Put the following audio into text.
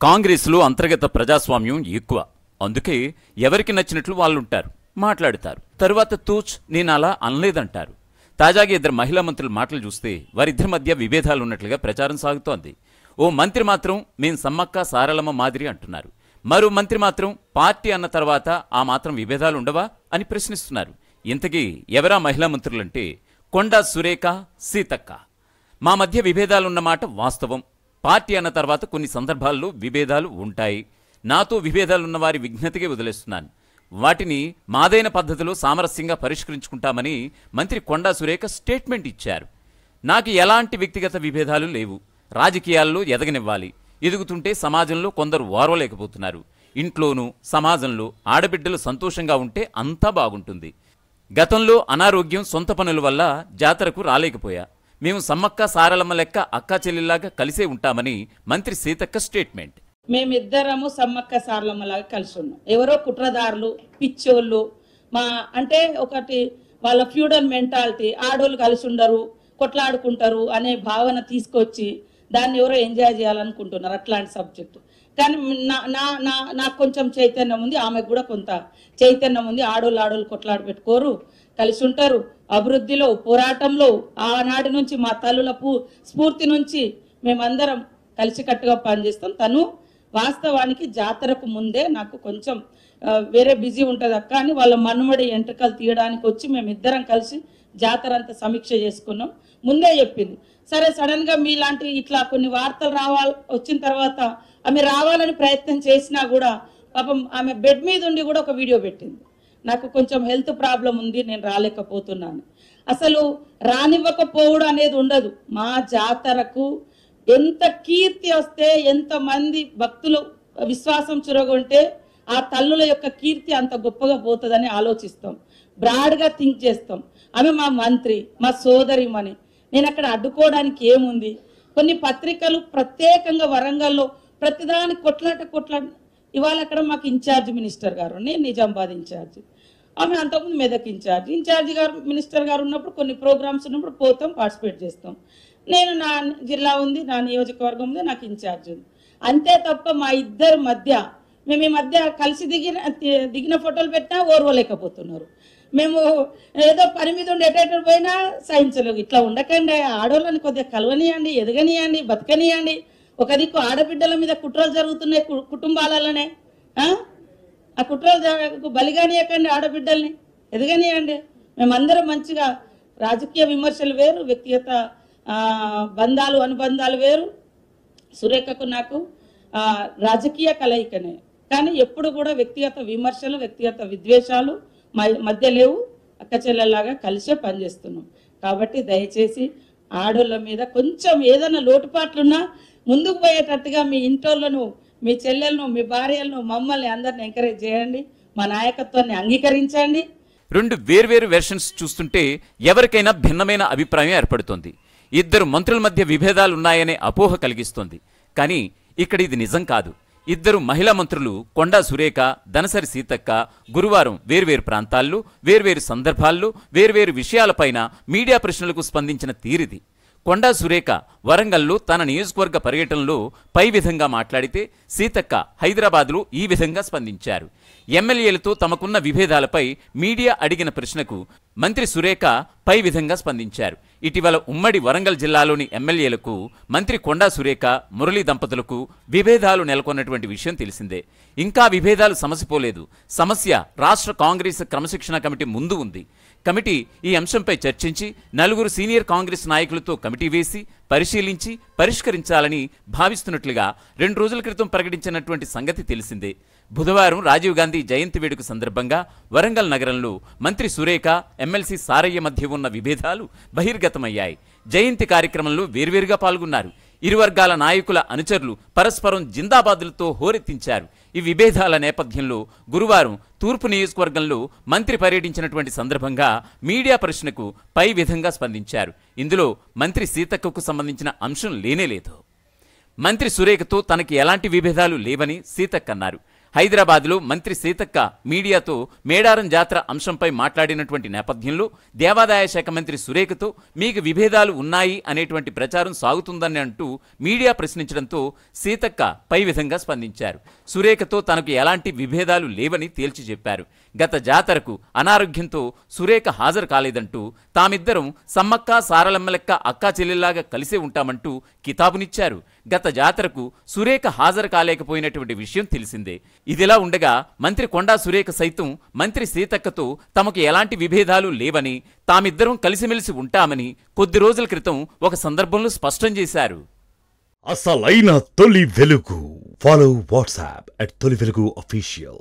కాంగ్రెస్లో అంతర్గత ప్రజాస్వామ్యం ఎక్కువ. అందుకే ఎవరికి నచ్చినట్లు వాళ్ళుంటారు, మాట్లాడుతారు. తరువాత తూచ్ నేను అలా అనలేదంటారు. తాజాగా ఇద్దరు మహిళా మంత్రుల మాటలు చూస్తే వారిద్దరి మధ్య విభేదాలున్నట్లుగా ప్రచారం సాగుతోంది. ఓ మంత్రి మాత్రం మేం సమ్మక్క సారలమ్మ మాదిరి అంటున్నారు. మరో మంత్రి మాత్రం పార్టీ అన్న తర్వాత ఆ మాత్రం విభేదాలు ఉండవా అని ప్రశ్నిస్తున్నారు. ఇంతకీ ఎవరా మహిళా మంత్రులంటే కొండా సురేఖ, సీతక్క. మా మధ్య విభేదాలున్నమాట వాస్తవం. పార్టీ అన్న తర్వాత కొన్ని సందర్భాల్లో విభేదాలు ఉంటాయి. నాతో విభేదాలున్న వారి విజ్ఞతకే వదిలేస్తున్నాను. వాటిని మాదైన పద్ధతిలో సామరస్యంగా పరిష్కరించుకుంటామని మంత్రి కొండా సురేఖ స్టేట్మెంట్ ఇచ్చారు. నాకు ఎలాంటి వ్యక్తిగత విభేదాలు లేవు. రాజకీయాల్లో ఎదగనివ్వాలి. ఎదుగుతుంటే సమాజంలో కొందరు ఓర్వలేకపోతున్నారు. ఇంట్లోనూ సమాజంలో ఆడబిడ్డలు సంతోషంగా ఉంటే అంతా బాగుంటుంది. గతంలో అనారోగ్యం, సొంత పనుల వల్ల జాతరకు రాలేకపోయా. మేము సమ్మక్క సారలమ్మ లెక్క అక్కా చెల్లిలాగా కలిసే ఉంటామని మంత్రి సీతక్క స్టేట్మెంట్. మేమిద్దరము సమ్మక్క సారలమ్మలాగా కలిసి ఉన్నాం. ఎవరో కుట్రదారులు, పిచ్చోళ్ళు, అంటే ఒకటి వాళ్ళ ఫ్యూడల్ మెంటాలిటీ, ఆడోళ్ళు కలిసి ఉండరు, కొట్లాడుకుంటారు అనే భావన తీసుకొచ్చి దాన్ని ఎవరో ఎంజాయ్ చేయాలనుకుంటున్నారు అట్లాంటి సబ్జెక్టు. కానీ నాకు కొంచెం చైతన్యం ఉంది, ఆమెకు కూడా కొంత చైతన్యం ఉంది. ఆడోళ్ళు కొట్లాడు పెట్టుకోరు, కలిసి ఉంటారు. అభివృద్ధిలో, పోరాటంలో ఆనాటి నుంచి మా తల్లుల స్ఫూర్తి నుంచి మేమందరం కలిసికట్టుగా పనిచేస్తాం. తను వాస్తవానికి జాతరకు ముందే నాకు కొంచెం వేరే బిజీ ఉంటుంది అక్క అని వాళ్ళ మనుమడి ఎంట్రకలు తీయడానికి వచ్చి మేమిద్దరం కలిసి జాతర అంతా సమీక్ష చేసుకున్నాం. ముందే చెప్పింది. సరే, సడన్గా మీలాంటి ఇట్లా కొన్ని వార్తలు వచ్చిన తర్వాత ఆమె రావాలని ప్రయత్నం చేసినా కూడా పాపం ఆమె బెడ్ మీద ఉండి కూడా ఒక వీడియో పెట్టింది. నాకు కొంచెం హెల్త్ ప్రాబ్లం ఉంది, నేను రాలేకపోతున్నాను. అసలు రానివ్వకపోవడం అనేది ఉండదు. మా జాతరకు ఎంత కీర్తి వస్తే, ఎంతమంది భక్తులు విశ్వాసం చురగొంటే ఆ తల్లుల యొక్క కీర్తి అంత గొప్పగా పోతుందని ఆలోచిస్తాం. బ్రాడ్గా థింక్ చేస్తాం. ఆమె మా మంత్రి, మా సోదరిమని. నేను అక్కడ అడ్డుకోవడానికి ఏముంది? కొన్ని పత్రికలు ప్రత్యేకంగా వరంగల్లో ప్రతిదాని కొట్లాట. ఇవాళ అక్కడ మాకు ఇన్ఛార్జ్ మినిస్టర్ గారు, నేను నిజామాబాద్ ఇన్ఛార్జ్, ఆమె అంతకుముందు మెదక్ ఇన్ఛార్జ్ గారు, మినిస్టర్ గారు ఉన్నప్పుడు కొన్ని ప్రోగ్రామ్స్ ఉన్నప్పుడు పోతాం, పార్టిసిపేట్ చేస్తాం. నేను నా జిల్లా ఉంది, నా నియోజకవర్గం ఉంది, నాకు ఇన్ఛార్జ్ ఉంది. అంతే తప్ప మా ఇద్దరి మధ్య, మేము ఈ మధ్య కలిసి దిగిన ఫోటోలు పెట్టినా ఓర్వలేకపోతున్నారు. మేము ఏదో పని మీద ఉండి ఎటెటు పోయినా సహించలేదు. ఇట్లా ఉండకండి, ఆడవాళ్ళని కొద్దిగా కలవనియండి, ఎదగనియండి, బతకనియండి. ఒక దిక్కు ఆడబిడ్డల మీద కుట్రలు జరుగుతున్నాయి కుటుంబాలలోనే. ఆ కుట్రలు బలిగానియకండి, ఆడబిడ్డల్ని ఎదగనియండి. మేమందరం మంచిగా, రాజకీయ విమర్శలు వేరు, వ్యక్తిగత బంధాలు అనుబంధాలు వేరు. సురేఖకు నాకు రాజకీయ కలయికనే, కానీ ఎప్పుడు కూడా వ్యక్తిగత విమర్శలు, వ్యక్తిగత విద్వేషాలు మధ్య లేవు. అక్క చెల్లెల్లాగా కలిసే పనిచేస్తున్నాం. కాబట్టి దయచేసి ఆడోళ్ళ మీద కొంచెం ఏదైనా లోటుపాట్లున్నా ముందుకు పోయేటట్టుగా మీ ఇంటోళ్ళను, మీ చెల్లెలను, మీ భార్యలను, మమ్మల్ని అందరిని ఎంకరేజ్ చేయండి. మా నాయకత్వాన్ని అంగీకరించండి. రెండు వేర్వేరు వెర్షన్స్ చూస్తుంటే ఎవరికైనా భిన్నమైన అభిప్రాయం ఏర్పడుతోంది. ఇద్దరు మంత్రుల మధ్య విభేదాలున్నాయనే అపోహ కలిగిస్తోంది. కానీ ఇక్కడ ఇది నిజం కాదు. ఇద్దరు మహిళా మంత్రులు కొండా సురేఖ, దనసరి సీతక్క గురువారం వేర్వేరు ప్రాంతాల్లో, వేర్వేరు సందర్భాల్లో, వేర్వేరు విషయాలపైన మీడియా ప్రశ్నలకు స్పందించిన తీరిది. కొండా సురేఖ వరంగల్లో తన నియోజకవర్గ పర్యటనలో పై విధంగా మాట్లాడితే, సీతక్క హైదరాబాద్లో ఈ విధంగా స్పందించారు. ఎమ్మెల్యేలతో తమకున్న విభేదాలపై మీడియా అడిగిన ప్రశ్నకు మంత్రి సురేఖ పై విధంగా స్పందించారు. ఇటీవల ఉమ్మడి వరంగల్ జిల్లాలోని ఎమ్మెల్యేలకు మంత్రి కొండా సురేఖ, మురళీ దంపతులకు విభేదాలు నెలకొన్నటువంటి విషయం తెలిసిందే. ఇంకా విభేదాలు సమసిపోలేదు. సమస్య రాష్ట్ర కాంగ్రెస్ క్రమశిక్షణ కమిటీ ముందు ఉంది. కమిటీ ఈ అంశంపై చర్చించి నలుగురు సీనియర్ కాంగ్రెస్ నాయకులతో కమిటీ వేసి పరిశీలించి పరిష్కరించాలని భావిస్తున్నట్లుగా 2 రోజుల క్రితం ప్రకటించినటువంటి సంగతి తెలిసిందే. బుధవారం రాజీవ్ గాంధీ జయంతి వేడుక సందర్భంగా వరంగల్ నగరంలో మంత్రి సురేఖ, ఎమ్మెల్సీ సారయ్య మధ్య ఉన్న విభేదాలు బహిర్గతమయ్యాయి. జయంతి కార్యక్రమంలో వేర్వేరుగా పాల్గొన్నారు. ఇరు వర్గాల నాయకుల అనుచరులు పరస్పరం జిందాబాదులతో హోరెత్తించారు. ఈ విభేదాల నేపథ్యంలో గురువారం తూర్పు నియోజకవర్గంలో మంత్రి పర్యటించినటువంటి సందర్భంగా మీడియా ప్రశ్నకు పై విధంగా స్పందించారు. ఇందులో మంత్రి సీతక్కకు సంబంధించిన అంశం లేనేలేదు. మంత్రి సురేఖతో తనకి ఎలాంటి విభేదాలు లేవని సీతక్క అన్నారు. హైదరాబాద్లో మంత్రి సీతక్క మీడియాతో మేడారం జాతర అంశంపై మాట్లాడినటువంటి నేపథ్యంలో దేవాదాయ శాఖ మంత్రి సురేఖతో మీకు విభేదాలు ఉన్నాయి అనేటువంటి ప్రచారం సాగుతుందని అంటూ మీడియా ప్రశ్నించడంతో సీతక్క పై విధంగా స్పందించారు. సురేఖతో తనకు ఎలాంటి విభేదాలు లేవని తేల్చి చెప్పారు. గత జాతరకు అనారోగ్యంతో సురేఖ హాజరు కాలేదంటూ తామిద్దరం సమ్మక్క సారలమ్మ లెక్క అక్కా చెల్లెల్లాగా కలిసే ఉంటామంటూ కితాబునిచ్చారు. గత జాతరకు సురేఖ హాజరు కాలేకపోయినటువంటి విషయం తెలిసిందే. ఇదిలా ఉండగా మంత్రి కొండా సురేఖ సైతం మంత్రి సీతక్కతో తమకు ఎలాంటి విభేదాలు లేవని, తామిద్దరం కలిసిమెలిసి ఉంటామని కొద్ది రోజుల క్రితం ఒక సందర్భంలో స్పష్టం చేశారు. అసలైన తొలి వెలుగు. ఫాలో వాట్సాప్ @తొలి వెలుగు official.